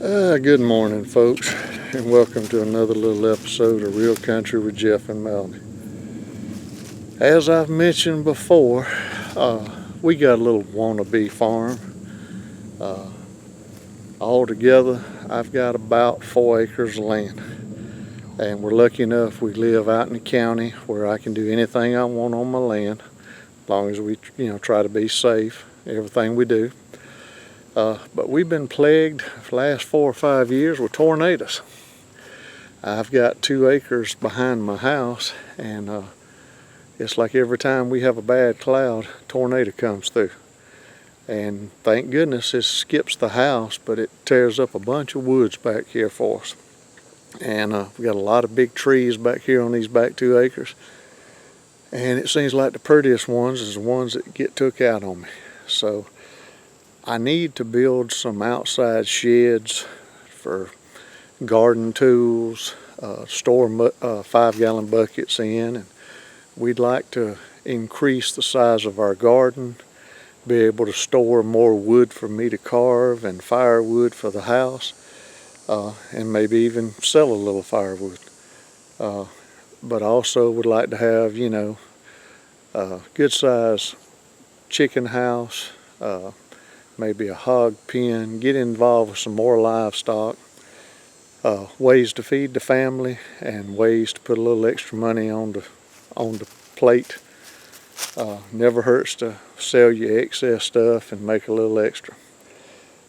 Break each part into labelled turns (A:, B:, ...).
A: Good morning, folks, and welcome to another little episode of Real Country with Jeff and Melanie. As I've mentioned before, we got a little wannabe farm. Altogether, I've got about 4 acres of land, and we're lucky enough we live out in the county where I can do anything I want on my land, as long as we, try to be safe. Everything we do. But we've been plagued for the last 4 or 5 years with tornadoes. I've got 2 acres behind my house, and it's like every time we have a bad cloud, a tornado comes through. And thank goodness it skips the house, but it tears up a bunch of woods back here for us. And we got a lot of big trees back here on these back 2 acres. And it seems like the prettiest ones is the ones that get took out on me. So I need to build some outside sheds for garden tools, store 5-gallon buckets in, and we'd like to increase the size of our garden, be able to store more wood for me to carve and firewood for the house, and maybe even sell a little firewood. But also would like to have, a good size chicken house, maybe a hog pen, get involved with some more livestock, ways to feed the family, and ways to put a little extra money on the plate. Never hurts to sell your excess stuff and make a little extra.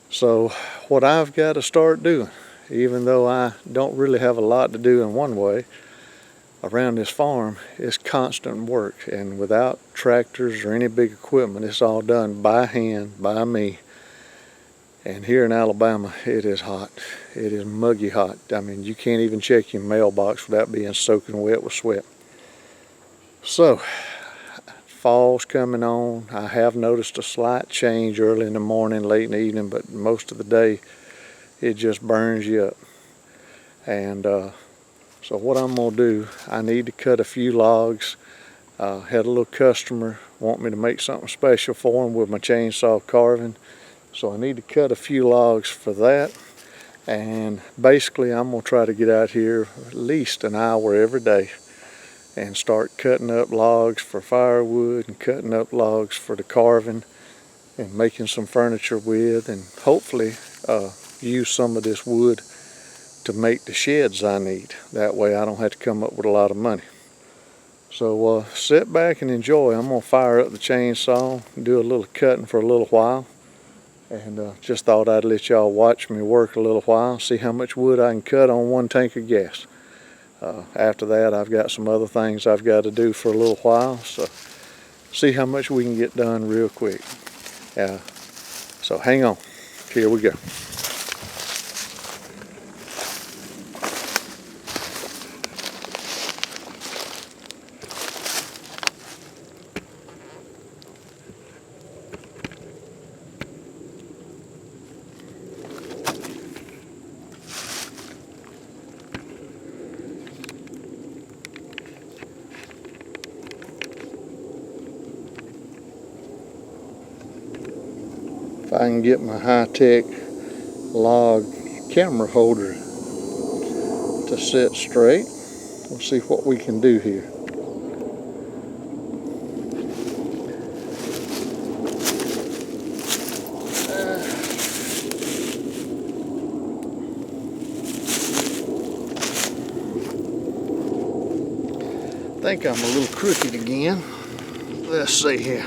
A: So what I've got to start doing, even though I don't really have a lot to do in one way around this farm, is constant work, and without tractors or any big equipment, it's all done by hand, by me. And here in Alabama, it is hot. It is muggy hot. I mean, you can't even check your mailbox without being soaking wet with sweat. So, fall's coming on. I have noticed a slight change early in the morning, late in the evening, but most of the day, it just burns you up. And so what I'm going to do, I need to cut a few logs. Had a little customer want me to make something special for him with my chainsaw carving. So I need to cut a few logs for that. And basically I'm going to try to get out here at least an hour every day and start cutting up logs for firewood and cutting up logs for the carving and making some furniture with, and hopefully use some of this wood to make the sheds I need. That way I don't have to come up with a lot of money. So sit back and enjoy. I'm going to fire up the chainsaw and do a little cutting for a little while. And just thought I'd let y'all watch me work a little while, see how much wood I can cut on 1 tank of gas. After that, I've got some other things I've got to do for a little while, so see how much we can get done real quick. So hang on. Here we go. If I can get my high-tech log camera holder to sit straight, we'll see what we can do here. I think I'm a little crooked again. Let's see here.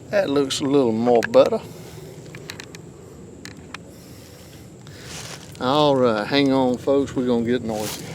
A: That looks a little more better. All right, hang on, folks. We're gonna get noisy.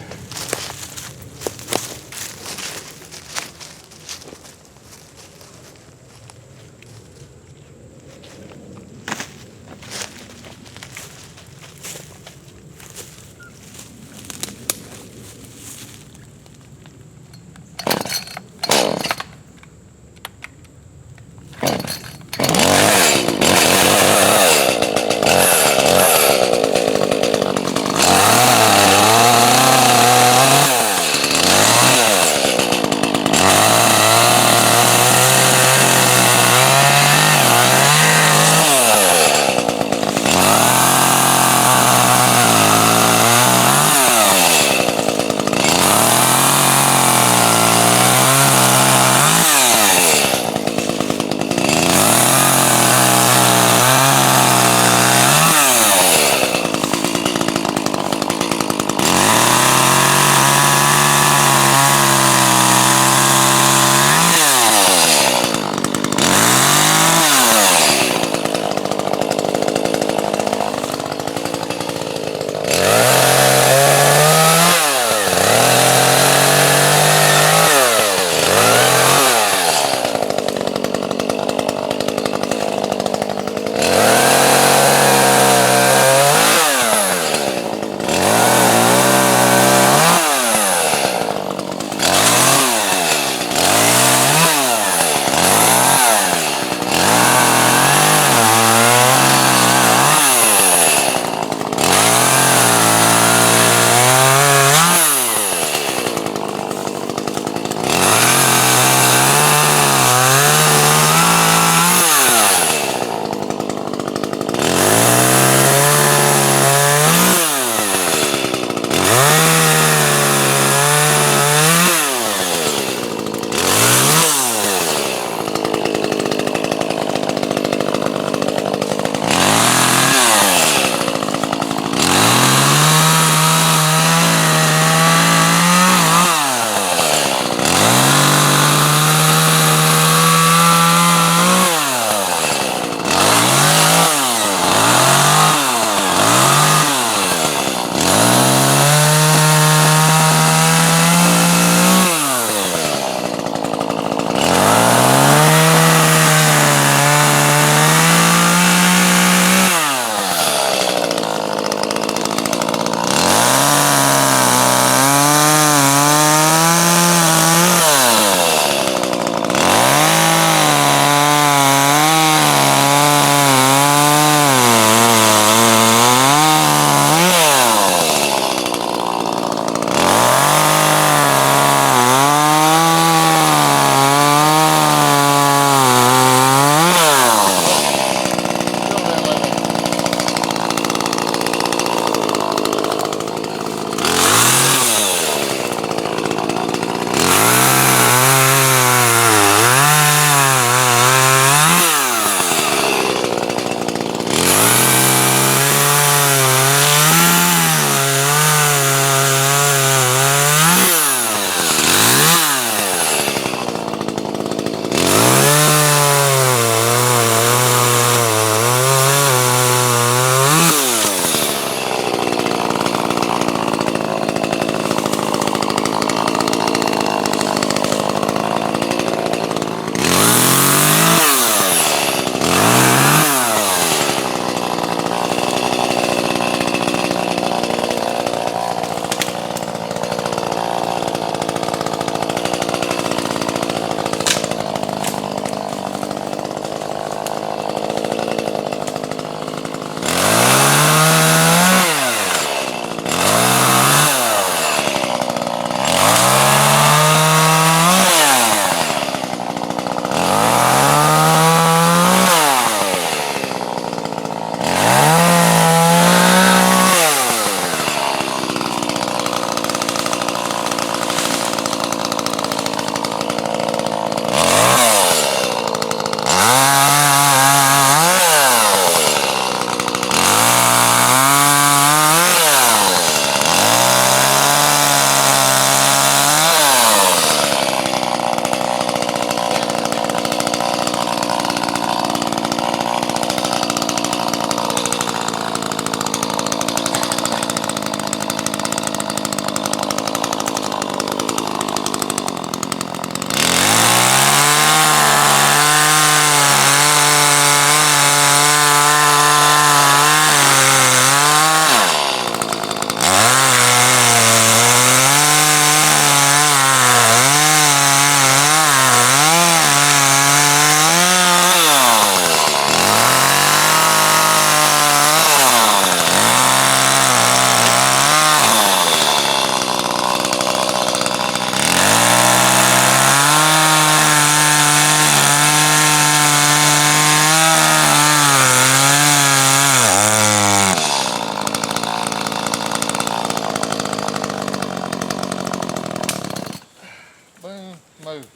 A: Move.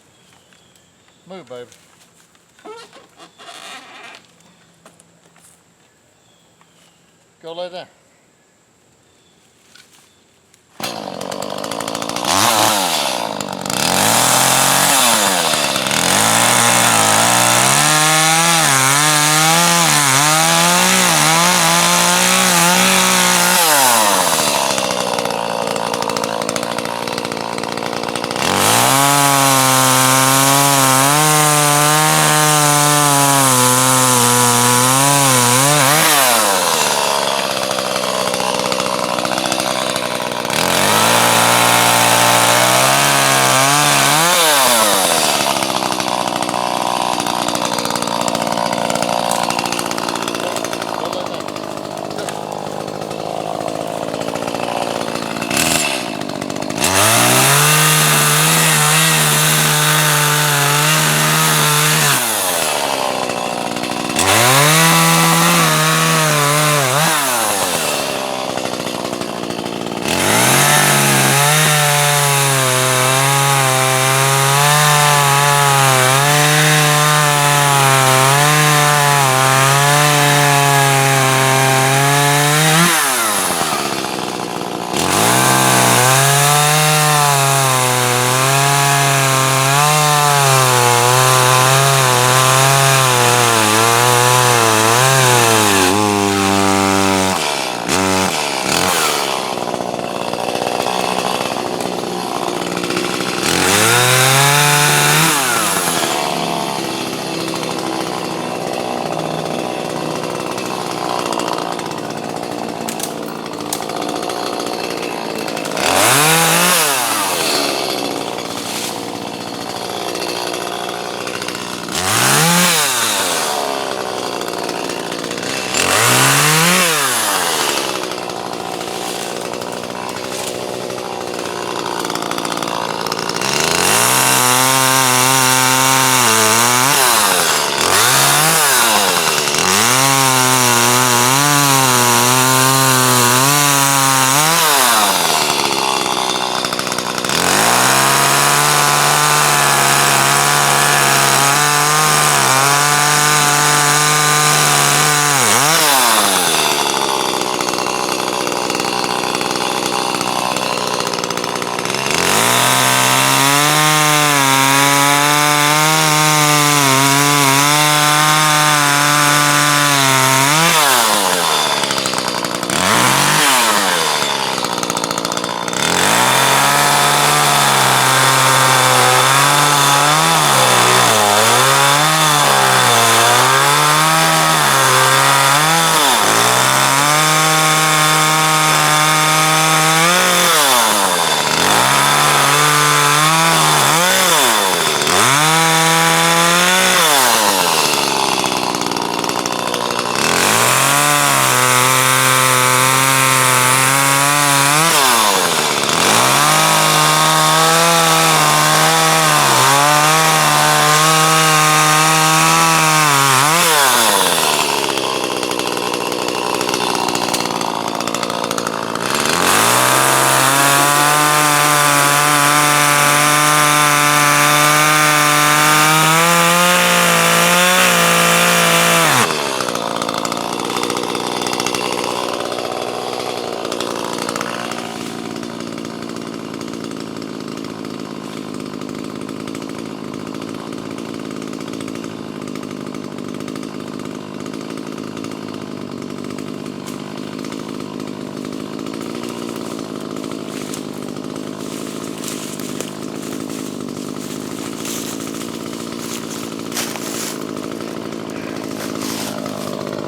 A: Move, baby. Go lay down.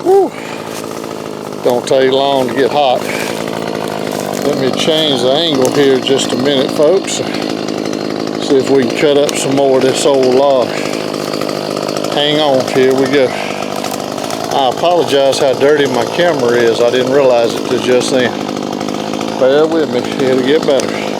A: Whew. Don't take long to get hot. Let me change the angle here just a minute, folks. See if we can cut up some more of this old log. Hang on, here we go. I apologize how dirty my camera is. I didn't realize it till just then. Bear with me, it'll get better.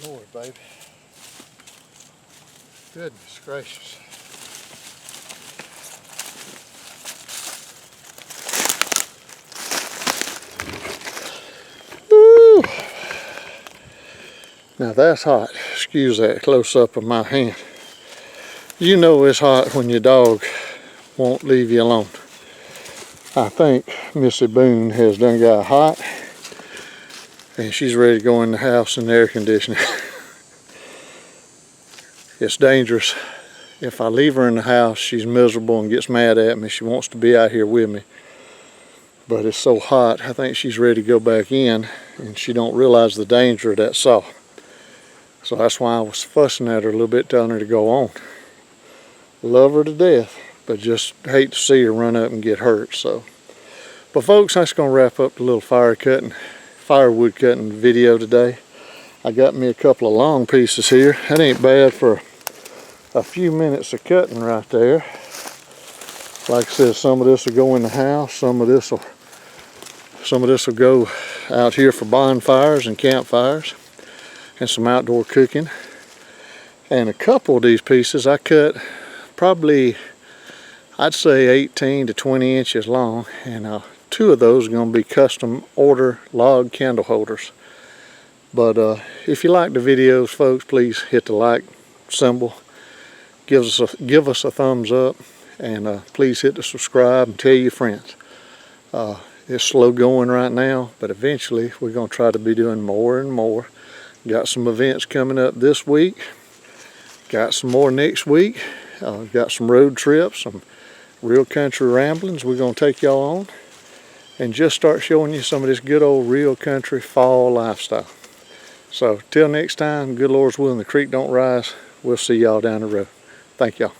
A: Lord, baby. Goodness gracious. Woo! Now that's hot. Excuse that close up of my hand. You know it's hot when your dog won't leave you alone. I think Missy Boone has done got hot and she's ready to go in the house in the air conditioning. It's dangerous. If I leave her in the house, she's miserable and gets mad at me. She wants to be out here with me. But it's so hot, I think she's ready to go back in, and she don't realize the danger of that saw. So that's why I was fussing at her a little bit, telling her to go on. Love her to death, but just hate to see her run up and get hurt. So, but folks, that's gonna wrap up the little firewood cutting video today. I got me a couple of long pieces here. That ain't bad for a few minutes of cutting right there. Like I said, some of this will go in the house, some of this will go out here for bonfires and campfires and some outdoor cooking. And a couple of these pieces I cut probably, I'd say 18 to 20 inches long, and 2 of those are going to be custom order log candle holders. But if you like the videos, folks, please hit the like symbol. Give us a thumbs up, and please hit the subscribe and tell your friends. It's slow going right now, but eventually we're going to try to be doing more and more. Got some events coming up this week. Got some more next week. Got some road trips, some real country ramblings we're going to take y'all on, and just start showing you some of this good old real country fall lifestyle. So till next time, good Lord's willing, the creek don't rise. We'll see y'all down the road. Thank y'all.